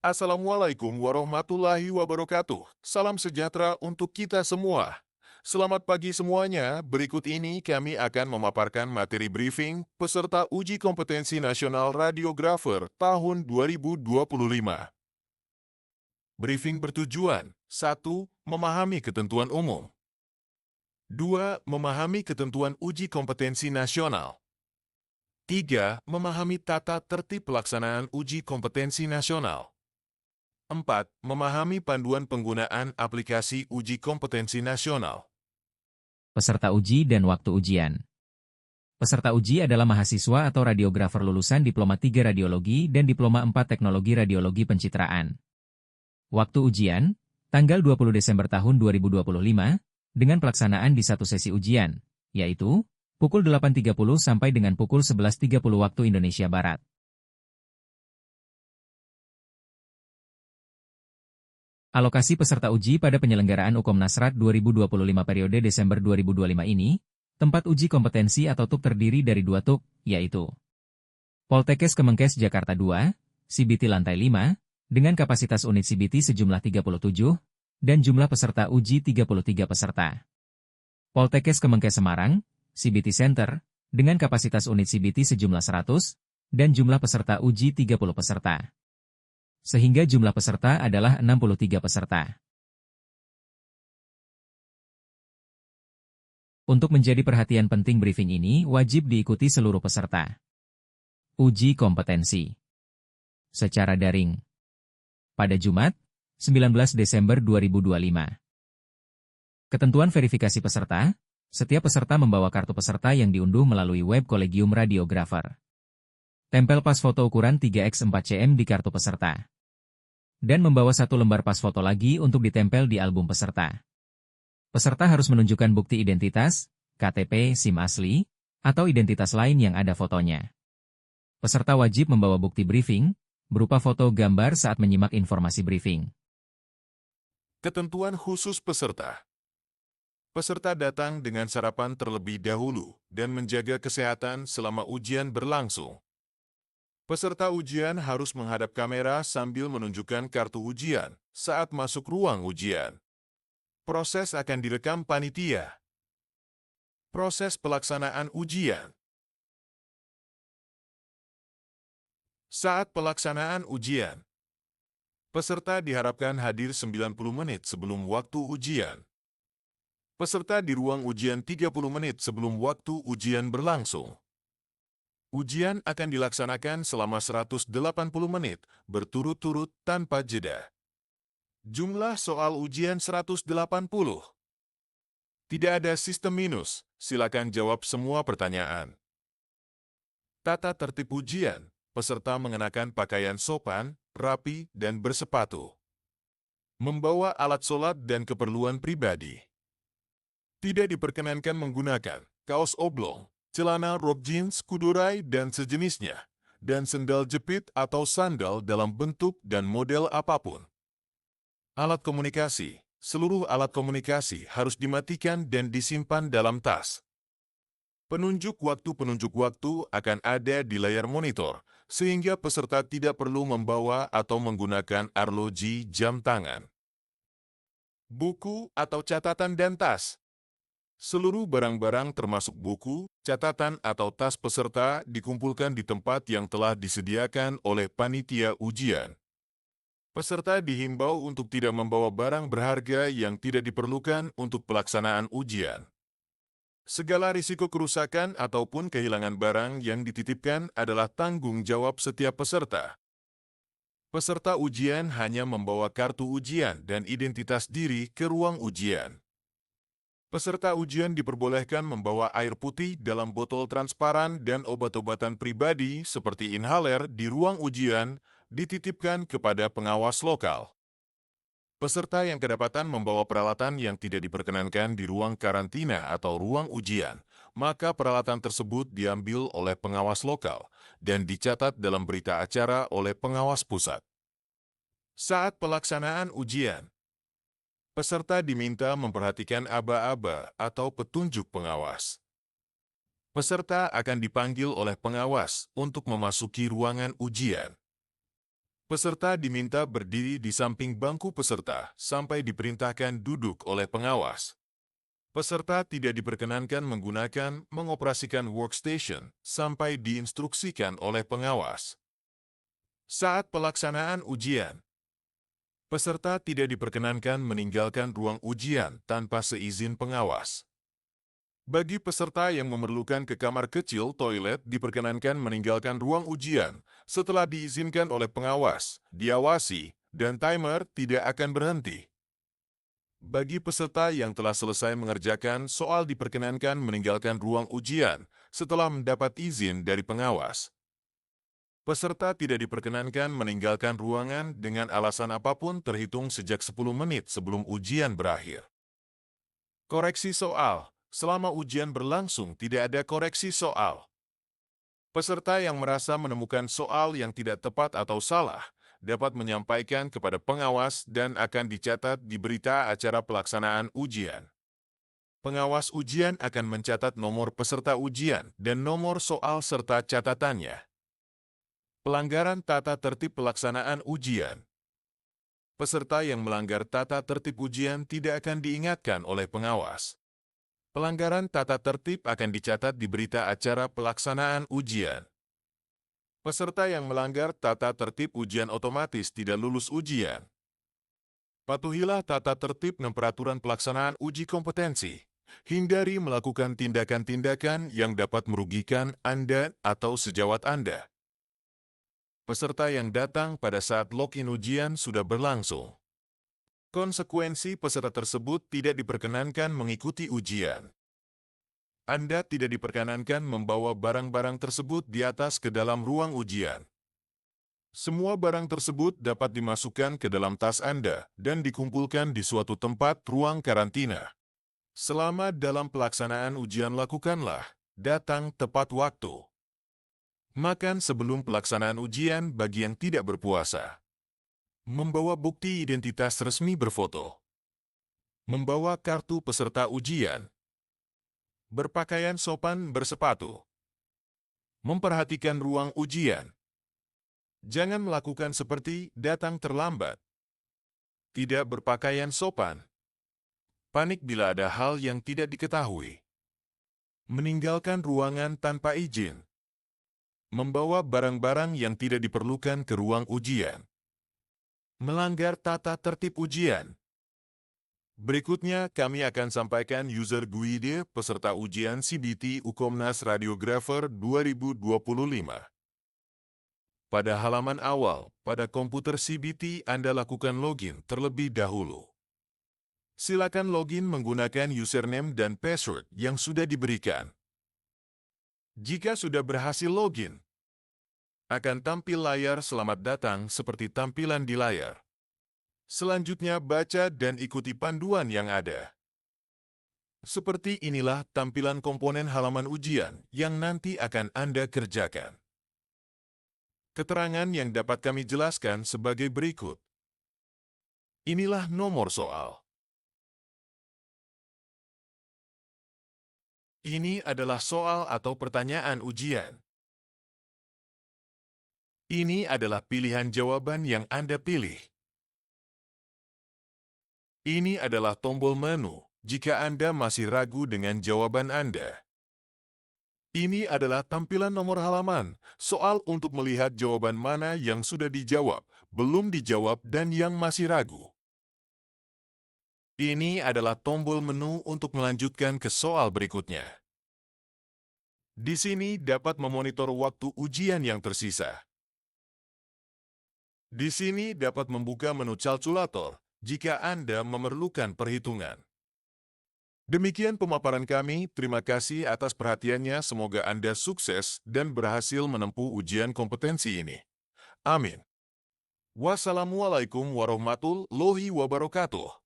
Assalamualaikum warahmatullahi wabarakatuh. Salam sejahtera untuk kita semua. Selamat pagi semuanya. Berikut ini kami akan memaparkan materi briefing peserta uji kompetensi nasional radiografer tahun 2025. Briefing bertujuan: 1. Memahami ketentuan umum. 2. Memahami ketentuan uji kompetensi nasional. 3. Memahami tata tertib pelaksanaan uji kompetensi nasional. 4. Memahami panduan penggunaan aplikasi uji kompetensi nasional. Peserta uji dan waktu ujian. Peserta uji adalah mahasiswa atau radiografer lulusan Diploma 3 Radiologi dan Diploma 4 Teknologi Radiologi Pencitraan. Waktu ujian, tanggal 20 Desember tahun 2025, dengan pelaksanaan di satu sesi ujian, yaitu pukul 8.30 sampai dengan pukul 11.30 waktu Indonesia Barat. Alokasi peserta uji pada penyelenggaraan UKOM Nasrat 2025 periode Desember 2025 ini, tempat uji kompetensi atau TUK terdiri dari 2 TUK, yaitu Poltekkes Kemenkes Jakarta 2, CBT lantai 5, dengan kapasitas unit CBT sejumlah 37, dan jumlah peserta uji 33 peserta. Poltekkes Kemenkes Semarang, CBT Center, dengan kapasitas unit CBT sejumlah 100, dan jumlah peserta uji 30 peserta. Sehingga jumlah peserta adalah 63 peserta. Untuk menjadi perhatian penting briefing ini wajib diikuti seluruh peserta. Uji kompetensi secara daring pada Jumat, 19 Desember 2025. Ketentuan verifikasi peserta, setiap peserta membawa kartu peserta yang diunduh melalui web Kolegium Radiografer. Tempel pas foto ukuran 3x 4 cm di kartu peserta. Dan membawa 1 lembar pas foto lagi untuk ditempel di album peserta. Peserta harus menunjukkan bukti identitas, KTP, SIM asli, atau identitas lain yang ada fotonya. Peserta wajib membawa bukti briefing, berupa foto gambar saat menyimak informasi briefing. Ketentuan khusus peserta. Peserta datang dengan sarapan terlebih dahulu dan menjaga kesehatan selama ujian berlangsung. Peserta ujian harus menghadap kamera sambil menunjukkan kartu ujian saat masuk ruang ujian. Proses akan direkam panitia. Proses pelaksanaan ujian. Saat pelaksanaan ujian, peserta diharapkan hadir 90 menit sebelum waktu ujian. Peserta di ruang ujian 30 menit sebelum waktu ujian berlangsung. Ujian akan dilaksanakan selama 180 menit, berturut-turut tanpa jeda. Jumlah soal ujian 180. Tidak ada sistem minus, silakan jawab semua pertanyaan. Tata tertib ujian, peserta mengenakan pakaian sopan, rapi, dan bersepatu. Membawa alat sholat dan keperluan pribadi. Tidak diperkenankan menggunakan kaos oblong, celana rok jeans, kudurai, dan sejenisnya, dan sendal jepit atau sandal dalam bentuk dan model apapun. Alat komunikasi. Seluruh alat komunikasi harus dimatikan dan disimpan dalam tas. Penunjuk waktu akan ada di layar monitor, sehingga peserta tidak perlu membawa atau menggunakan arloji jam tangan. Buku atau catatan dan tas. Seluruh barang-barang termasuk buku, catatan atau tas peserta dikumpulkan di tempat yang telah disediakan oleh panitia ujian. Peserta dihimbau untuk tidak membawa barang berharga yang tidak diperlukan untuk pelaksanaan ujian. Segala risiko kerusakan ataupun kehilangan barang yang dititipkan adalah tanggung jawab setiap peserta. Peserta ujian hanya membawa kartu ujian dan identitas diri ke ruang ujian. Peserta ujian diperbolehkan membawa air putih dalam botol transparan dan obat-obatan pribadi seperti inhaler di ruang ujian dititipkan kepada pengawas lokal. Peserta yang kedapatan membawa peralatan yang tidak diperkenankan di ruang karantina atau ruang ujian, maka peralatan tersebut diambil oleh pengawas lokal dan dicatat dalam berita acara oleh pengawas pusat. Saat pelaksanaan ujian, peserta diminta memperhatikan aba-aba atau petunjuk pengawas. Peserta akan dipanggil oleh pengawas untuk memasuki ruangan ujian. Peserta diminta berdiri di samping bangku peserta sampai diperintahkan duduk oleh pengawas. Peserta tidak diperkenankan mengoperasikan workstation sampai diinstruksikan oleh pengawas. Saat pelaksanaan ujian, peserta tidak diperkenankan meninggalkan ruang ujian tanpa seizin pengawas. Bagi peserta yang memerlukan ke kamar kecil toilet diperkenankan meninggalkan ruang ujian setelah diizinkan oleh pengawas, diawasi, dan timer tidak akan berhenti. Bagi peserta yang telah selesai mengerjakan soal diperkenankan meninggalkan ruang ujian setelah mendapat izin dari pengawas. Peserta tidak diperkenankan meninggalkan ruangan dengan alasan apapun terhitung sejak 10 menit sebelum ujian berakhir. Koreksi soal. Selama ujian berlangsung tidak ada koreksi soal. Peserta yang merasa menemukan soal yang tidak tepat atau salah dapat menyampaikan kepada pengawas dan akan dicatat di berita acara pelaksanaan ujian. Pengawas ujian akan mencatat nomor peserta ujian dan nomor soal serta catatannya. Pelanggaran tata tertib pelaksanaan ujian. Peserta yang melanggar tata tertib ujian tidak akan diingatkan oleh pengawas. Pelanggaran tata tertib akan dicatat di berita acara pelaksanaan ujian. Peserta yang melanggar tata tertib ujian otomatis tidak lulus ujian. Patuhilah tata tertib dan peraturan pelaksanaan uji kompetensi. Hindari melakukan tindakan-tindakan yang dapat merugikan Anda atau sejawat Anda. Peserta yang datang pada saat login ujian sudah berlangsung. Konsekuensi peserta tersebut tidak diperkenankan mengikuti ujian. Anda tidak diperkenankan membawa barang-barang tersebut di atas ke dalam ruang ujian. Semua barang tersebut dapat dimasukkan ke dalam tas Anda dan dikumpulkan di suatu tempat ruang karantina. Selama dalam pelaksanaan ujian lakukanlah, datang tepat waktu. Makan sebelum pelaksanaan ujian bagi yang tidak berpuasa. Membawa bukti identitas resmi berfoto. Membawa kartu peserta ujian. Berpakaian sopan bersepatu. Memperhatikan ruang ujian. Jangan melakukan seperti datang terlambat. Tidak berpakaian sopan. Panik bila ada hal yang tidak diketahui. Meninggalkan ruangan tanpa izin. Membawa barang-barang yang tidak diperlukan ke ruang ujian. Melanggar tata tertib ujian. Berikutnya kami akan sampaikan user guide peserta ujian CBT Ukomnas Radiografer 2025. Pada halaman awal, pada komputer CBT Anda lakukan login terlebih dahulu. Silakan login menggunakan username dan password yang sudah diberikan. Jika sudah berhasil login, akan tampil layar selamat datang seperti tampilan di layar. Selanjutnya baca dan ikuti panduan yang ada. Seperti inilah tampilan komponen halaman ujian yang nanti akan Anda kerjakan. Keterangan yang dapat kami jelaskan sebagai berikut. Inilah nomor soal. Ini adalah soal atau pertanyaan ujian. Ini adalah pilihan jawaban yang Anda pilih. Ini adalah tombol menu jika Anda masih ragu dengan jawaban Anda. Ini adalah tampilan nomor halaman, soal untuk melihat jawaban mana yang sudah dijawab, belum dijawab, dan yang masih ragu. Ini adalah tombol menu untuk melanjutkan ke soal berikutnya. Di sini dapat memonitor waktu ujian yang tersisa. Di sini dapat membuka menu kalkulator jika Anda memerlukan perhitungan. Demikian pemaparan kami, terima kasih atas perhatiannya, semoga Anda sukses dan berhasil menempuh ujian kompetensi ini. Amin. Wassalamualaikum warahmatullahi wabarakatuh.